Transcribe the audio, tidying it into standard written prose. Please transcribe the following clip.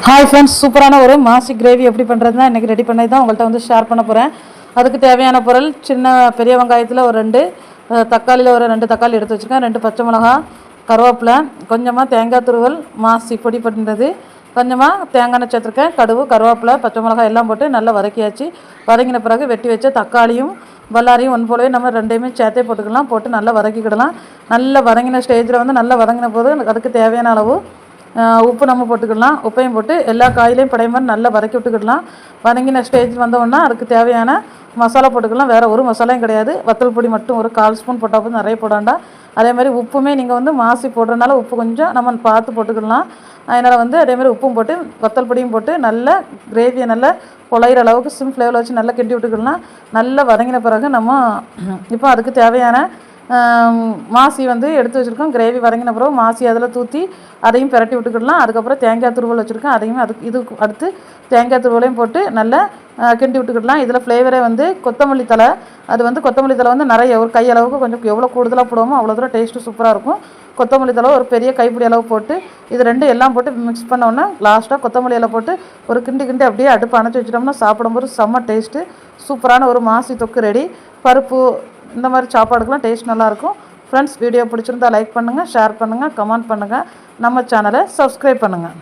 Hi friends, சூப்பரான ஒரு மாசி gravy எப்படி பண்ணுறதுனா இன்றைக்கி ரெடி பண்ணி தான் உங்கள்கிட்ட வந்து ஷேர் பண்ண போகிறேன். அதுக்கு தேவையான பொருள் பெரிய வெங்காயத்தில் ஒரு 2, தக்காளியில் ஒரு 2 தக்காளி எடுத்து வச்சுருக்கேன், 2 பச்சை மிளகா, கருவேப்பிலை, கொஞ்சமாக தேங்காய் துருவல் மாசி பொடி பண்ணுறது, கொஞ்சமாக தேங்காய் எண்ணெய் சேர்த்துருக்கேன், கடுகு, கருவேப்பிலை, பச்சை மிளகாய் எல்லாம் போட்டு நல்லா வதக்கியாச்சு. வதங்கின பிறகு வெட்டி வச்ச தக்காளியும் பல்லாரியும் ஒன்று போலவே நம்ம ரெண்டையுமே சேர்த்தே போட்டுக்கலாம். போட்டு நல்லா வதக்கிக்கிடலாம். நல்லா வதங்கின ஸ்டேஜில் வந்து நல்லா வதங்கின போது அதுக்கு தேவையான அளவு உப்பு நம்ம போட்டுக்கலாம். உப்பையும் போட்டு எல்லா காயிலையும் பழைய மாதிரி நல்லா வதக்கி விட்டுக்கிடலாம். வதங்கின ஸ்டேஜ் வந்தோன்னா அதுக்கு தேவையான மசாலா போட்டுக்கலாம். வேறு ஒரு மசாலையும் கிடையாது. வத்தல் பொடி மட்டும் ஒரு 1/4 ஸ்பூன் போட்டால் போது, நிறைய போடாண்டா. அதே மாதிரி உப்புமே நீங்கள் வந்து மாசி போடுறதுனால உப்பு கொஞ்சம் நம்ம பார்த்து போட்டுக்கலாம். அதனால் வந்து அதேமாதிரி உப்பும் போட்டு வத்தல் பொடியும் போட்டு நல்லா கிரேவியை நல்லா குழையிற அளவுக்கு சிம் ஃப்ளேவரில் வச்சு நல்லா கிண்டி விட்டுக்கலாம். நல்லா வதங்கின பிறகு நம்ம இப்போ அதுக்கு தேவையான மாசி வந்து எடுத்து வச்சுருக்கோம். கிரேவி வதங்கின பிறகு மாசி அதில் தூற்றி அதையும் பிரட்டி விட்டுக்கிடலாம். அதுக்கப்புறம் தேங்காய் துருவல் வச்சுருக்கேன், அதையும் இதுக்கு அடுத்து தேங்காய் துருவலையும் போட்டு நல்லா கிண்டி விட்டுக்கிடலாம். இதில் ஃப்ளேவரே வந்து கொத்தமல்லி தழை. அது வந்து கொத்தமல்லி தழை வந்து நிறைய ஒரு கையளவுக்கு கொஞ்சம் எவ்வளோ கூடுதலாக போடுவோமோ அவ்வளோ தூரம் டேஸ்ட்டு சூப்பராக இருக்கும். கொத்தமல்லி தழை ஒரு பெரிய கைப்பிடி அளவு போட்டு இது 2 எல்லாம் போட்டு மிக்ஸ் பண்ணோன்னா லாஸ்ட்டாக கொத்தமல்லி இலை போட்டு ஒரு கிண்டி அப்படியே அடுப்பு அணைச்சி வச்சிட்டோம்னா சாப்பிடும்போது செம்ம டேஸ்ட்டு சூப்பரான ஒரு மாசி தொக்கு ரெடி. பருப்பு இந்த மாதிரி சாப்பாடுக்கெலாம் டேஸ்ட் நல்லாயிருக்கும். ஃப்ரெண்ட்ஸ், வீடியோ பிடிச்சிருந்தால் லைக் பண்ணுங்கள், ஷேர் பண்ணுங்கள், கமெண்ட் பண்ணுங்கள், நம்ம சேனலை சப்ஸ்கிரைப் பண்ணுங்கள்.